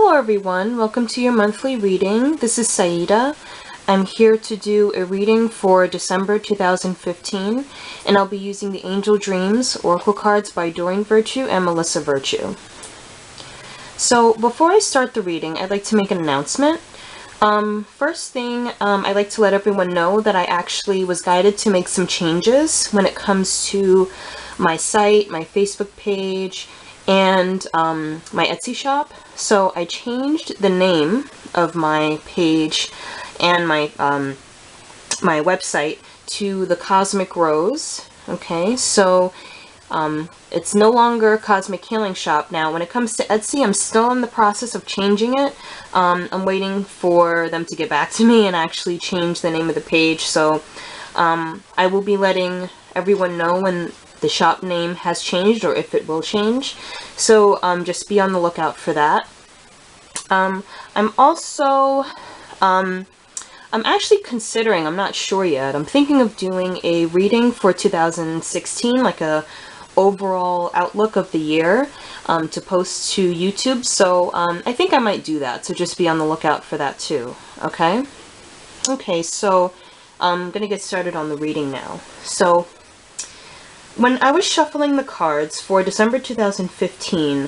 Hello everyone, welcome to your monthly reading. This is Saida. I'm here to do a reading for December 2015, and I'll be using the Angel Dreams Oracle cards by Doreen Virtue and Melissa Virtue. So before I start the reading, I'd like to make an announcement. First thing, I'd like to let everyone know that I actually was guided to make some changes when it comes to my site, my Facebook page, and my Etsy shop. So I changed the name of my page and my my website to The Cosmic Rose. Okay, so it's no longer Cosmic Healing Shop. Now, when it comes to Etsy, I'm still in the process of changing it. I'm waiting for them to get back to me and actually change the name of the page. So I will be letting everyone know when the shop name has changed or if it will change. So just be on the lookout for that. I'm actually considering, I'm not sure yet, I'm thinking of doing a reading for 2016, like a overall outlook of the year, to post to YouTube. So I think I might do that, so just be on the lookout for that too. Okay, so I'm gonna get started on the reading now. So when I was shuffling the cards for December 2015,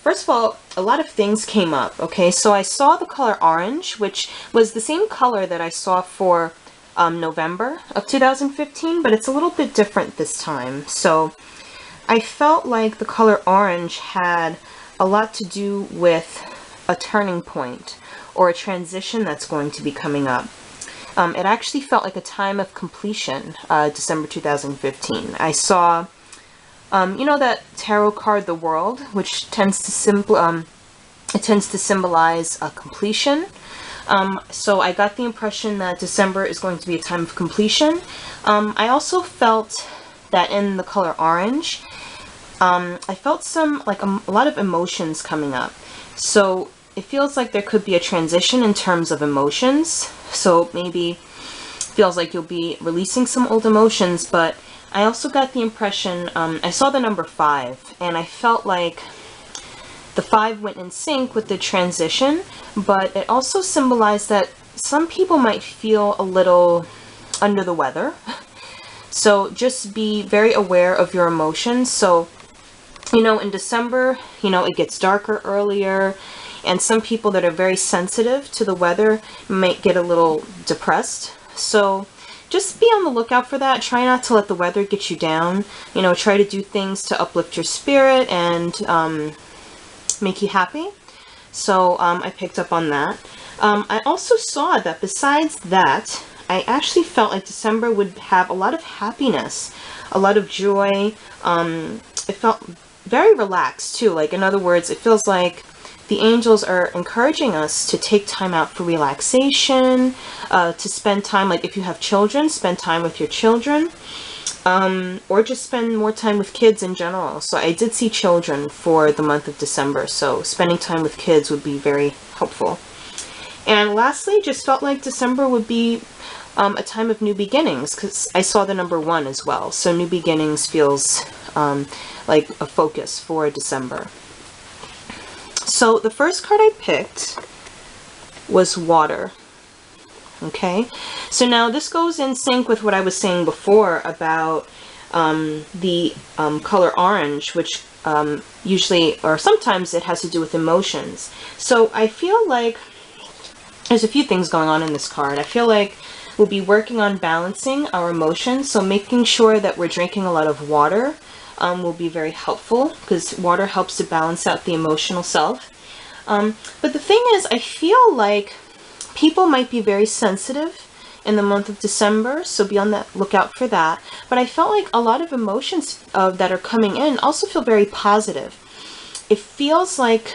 first of all, a lot of things came up, okay? So I saw the color orange, which was the same color that I saw for November of 2015, but it's a little bit different this time. So I felt like the color orange had a lot to do with a turning point or a transition that's going to be coming up. It actually felt like a time of completion, December 2015. I saw, you know, that tarot card, the World, which tends to symbolize a completion. So I got the impression that December is going to be a time of completion. I also felt that in the color orange, I felt some, like a lot of emotions coming up. So it feels like there could be a transition in terms of emotions. So maybe feels like you'll be releasing some old emotions, but I also got the impression, I saw the number 5, and I felt like the 5 went in sync with the transition, but it also symbolized that some people might feel a little under the weather. So just be very aware of your emotions. So, you know, in December, you know, it gets darker earlier, and some people that are very sensitive to the weather might get a little depressed. So just be on the lookout for that. Try not to let the weather get you down. You know, try to do things to uplift your spirit and make you happy. So I picked up on that. I also saw that besides that, I actually felt like December would have a lot of happiness, a lot of joy. It felt very relaxed too. Like, in other words, it feels like the angels are encouraging us to take time out for relaxation, to spend time, like if you have children, spend time with your children, or just spend more time with kids in general. So I did see children for the month of December, so spending time with kids would be very helpful. And lastly, just felt like December would be a time of new beginnings, because I saw the number 1 as well. So new beginnings feels like a focus for December. So the first card I picked was Water. Okay, so now this goes in sync with what I was saying before about the color orange, which usually, or sometimes it has to do with emotions. So I feel like there's a few things going on in this card. I feel like we'll be working on balancing our emotions, so making sure that we're drinking a lot of water will be very helpful, because water helps to balance out the emotional self. But the thing is, I feel like people might be very sensitive in the month of December, so be on the lookout for that. But I felt like a lot of emotions that are coming in also feel very positive. It feels like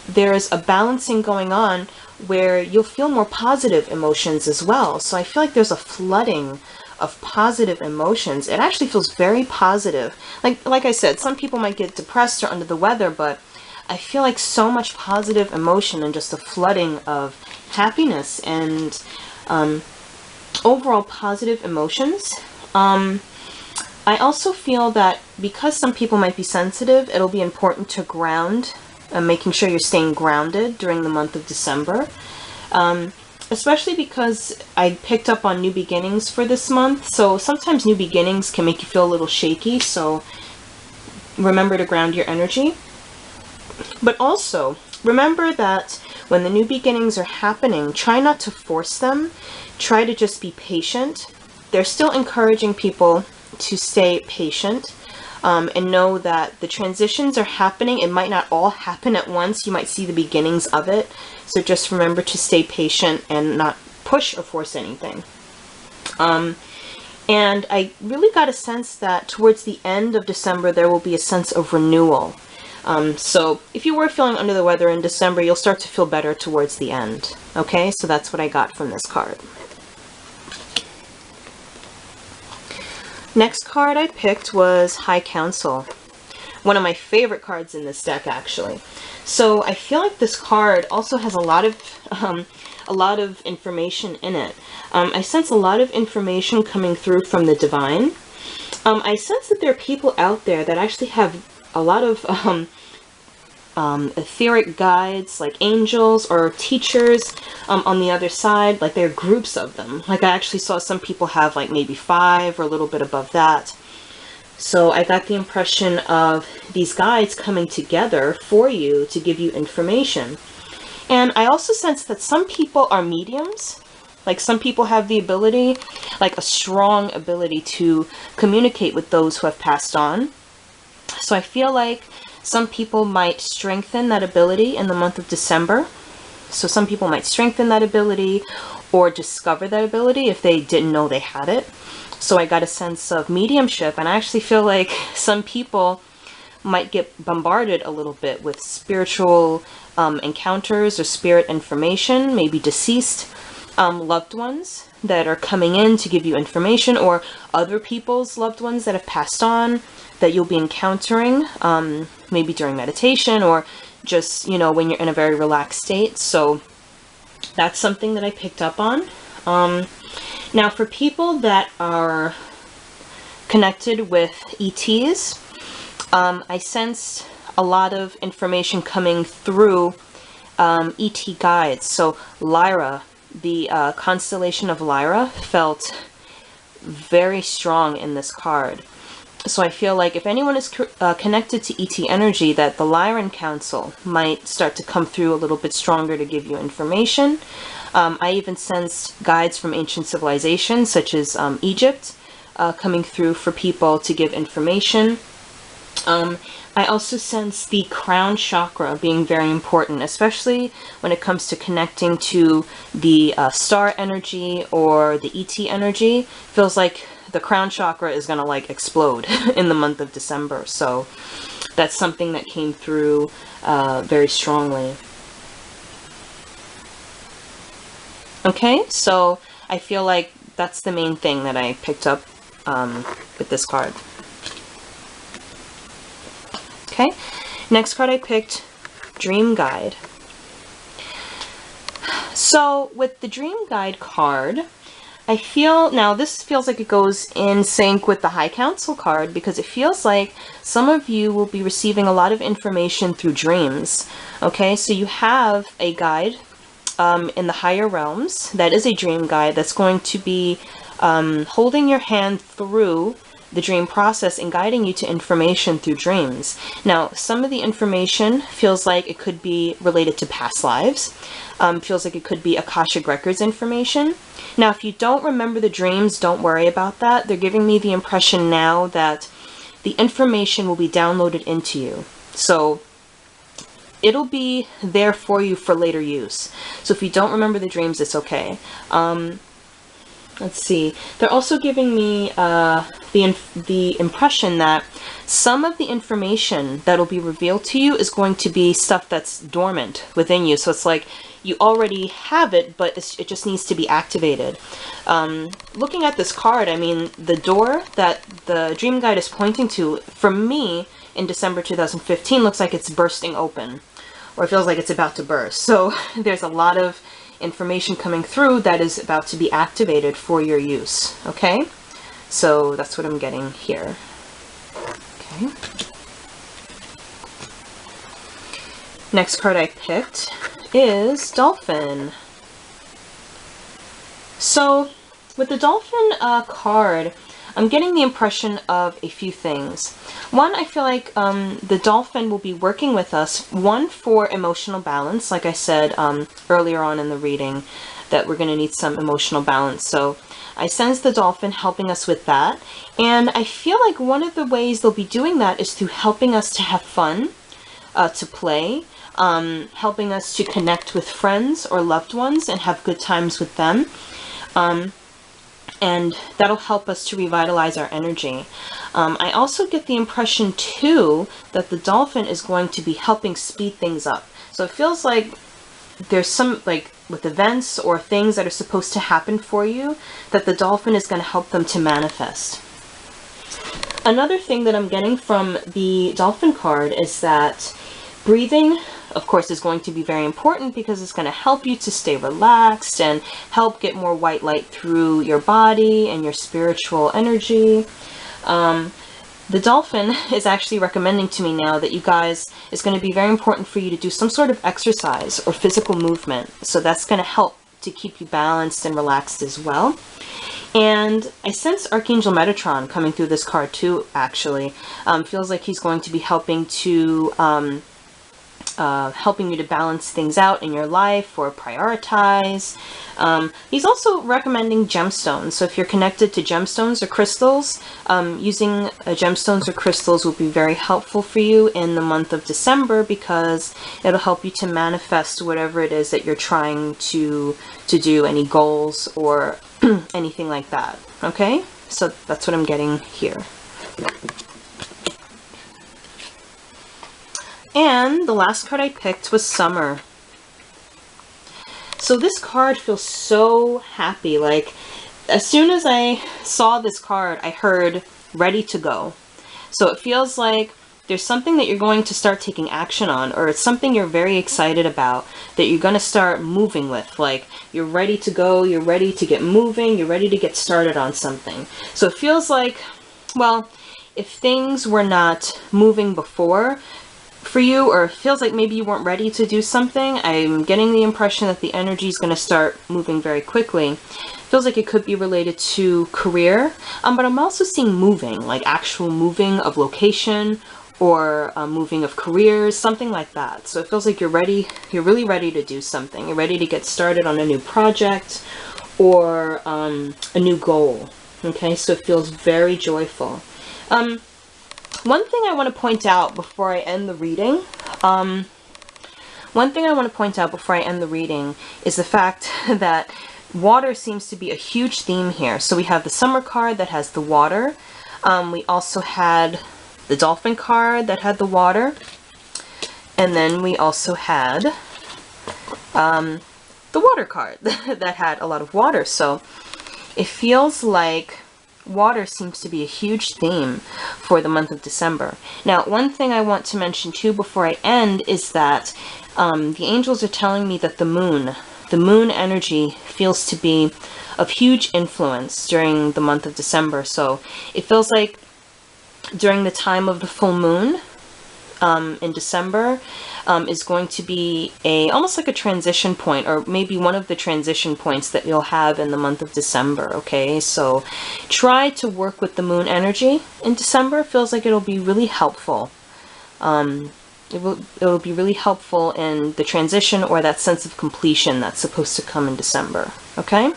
there's a balancing going on where you'll feel more positive emotions as well. So I feel like there's a flooding of positive emotions. It actually feels very positive. Like I said, some people might get depressed or under the weather, but I feel like so much positive emotion and just a flooding of happiness and overall positive emotions. I also feel that because some people might be sensitive, it'll be important to ground making sure you're staying grounded during the month of December. Especially because I picked up on new beginnings for this month. So sometimes new beginnings can make you feel a little shaky. So remember to ground your energy. But also remember that when the new beginnings are happening, try not to force them. Try to just be patient. They're still encouraging people to stay patient. And know that the transitions are happening. It might not all happen at once. You might see the beginnings of it. So just remember to stay patient and not push or force anything. And I really got a sense that towards the end of December, there will be a sense of renewal. So if you were feeling under the weather in December, you'll start to feel better towards the end. Okay, so that's what I got from this card. Next card I picked was High Council. One of my favorite cards in this deck, actually. So I feel like this card also has a lot of information in it. I sense a lot of information coming through from the divine. I sense that there are people out there that actually have a lot of etheric guides, like angels or teachers on the other side. Like there are groups of them. Like I actually saw some people have like maybe 5 or a little bit above that. So I got the impression of these guides coming together for you to give you information. And I also sense that some people are mediums. Like some people have the ability, like a strong ability to communicate with those who have passed on. So I feel like some people might strengthen that ability in the month of December. So some people might strengthen that ability or discover that ability if they didn't know they had it. So I got a sense of mediumship, and I actually feel like some people might get bombarded a little bit with spiritual encounters or spirit information, maybe deceased loved ones that are coming in to give you information, or other people's loved ones that have passed on that you'll be encountering, maybe during meditation or just, you know, when you're in a very relaxed state. So that's something that I picked up on. Now for people that are connected with ETs, I sensed a lot of information coming through ET guides. So Lyra, the constellation of Lyra, felt very strong in this card. So I feel like if anyone is connected to ET energy, that the Lyran Council might start to come through a little bit stronger to give you information. I even sensed guides from ancient civilizations, such as Egypt, coming through for people to give information. I also sense the crown chakra being very important, especially when it comes to connecting to the star energy or the ET energy. Feels like the crown chakra is going to like explode in the month of December. So that's something that came through very strongly. Okay, so I feel like that's the main thing that I picked up with this card. Okay, next card I picked, Dream Guide. So with the Dream Guide card, I feel, now this feels like it goes in sync with the High Council card, because it feels like some of you will be receiving a lot of information through dreams. Okay, so you have a guide in the higher realms that is a dream guide that's going to be holding your hand through the dream process and guiding you to information through dreams. Now, some of the information feels like it could be related to past lives. Feels like it could be Akashic Records information. Now, if you don't remember the dreams, don't worry about that. They're giving me the impression now that the information will be downloaded into you. So it'll be there for you for later use. So if you don't remember the dreams, it's okay. Let's see. They're also giving me the impression that some of the information that'll be revealed to you is going to be stuff that's dormant within you. So it's like you already have it, but it just needs to be activated. Looking at this card, I mean, the door that the Dream Guide is pointing to, for me, in December 2015, looks like it's bursting open, or it feels like it's about to burst. So there's a lot of information coming through that is about to be activated for your use. Okay, so that's what I'm getting here. Okay, Next card I picked is Dolphin. So with the Dolphin card, I'm getting the impression of a few things. One, I feel like the Dolphin will be working with us, one, for emotional balance, like I said earlier on in the reading, that we're going to need some emotional balance. So I sense the Dolphin helping us with that. And I feel like one of the ways they'll be doing that is through helping us to have fun, to play, helping us to connect with friends or loved ones and have good times with them. And that'll help us to revitalize our energy. I also get the impression too that the Dolphin is going to be helping speed things up. So it feels like there's some, like with events or things that are supposed to happen for you, that the Dolphin is going to help them to manifest. Another thing that I'm getting from the Dolphin card is that breathing, of course, is going to be very important because it's going to help you to stay relaxed and help get more white light through your body and your spiritual energy. The Dolphin is actually recommending to me now that you guys, it's going to be very important for you to do some sort of exercise or physical movement. So that's going to help to keep you balanced and relaxed as well. And I sense Archangel Metatron coming through this card too, actually. Feels like he's going to be helping to helping you to balance things out in your life or prioritize. He's also recommending gemstones. So if you're connected to gemstones or crystals, using gemstones or crystals will be very helpful for you in the month of December because it'll help you to manifest whatever it is that you're trying to do, any goals or anything like that. Okay? So that's what I'm getting here. And the last card I picked was Summer. So this card feels so happy. Like, as soon as I saw this card, I heard ready to go. So it feels like there's something that you're going to start taking action on, or it's something you're very excited about that you're going to start moving with. Like, you're ready to go, you're ready to get moving, you're ready to get started on something. So it feels like, well, if things were not moving before for you, or it feels like maybe you weren't ready to do something, I'm getting the impression that the energy is going to start moving very quickly. Feels like it could be related to career, but I'm also seeing moving, like actual moving of location or moving of careers, something like that. So it feels like you're ready, you're really ready to do something. You're ready to get started on a new project or a new goal. Okay, so it feels very joyful. One thing I want to point out before I end the reading, is the fact that water seems to be a huge theme here. So we have the Summer card that has the water. We also had the Dolphin card that had the water. And then we also had the water card that had a lot of water. So it feels like water seems to be a huge theme for the month of December. Now, one thing I want to mention too before I end is that the angels are telling me that the moon energy feels to be of huge influence during the month of December. So it feels like during the time of the full moon in December is going to be almost like a transition point, or maybe one of the transition points that you'll have in the month of December. Okay, so try to work with the moon energy in December. Feels like it'll be really helpful. It'll be really helpful in the transition or that sense of completion that's supposed to come in December. Okay.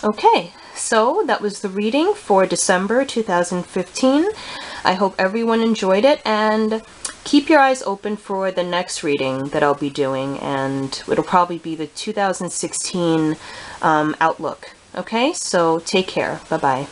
Okay. So that was the reading for December 2015. I hope everyone enjoyed it, and keep your eyes open for the next reading that I'll be doing, and it'll probably be the 2016 outlook. Okay, so take care. Bye-bye.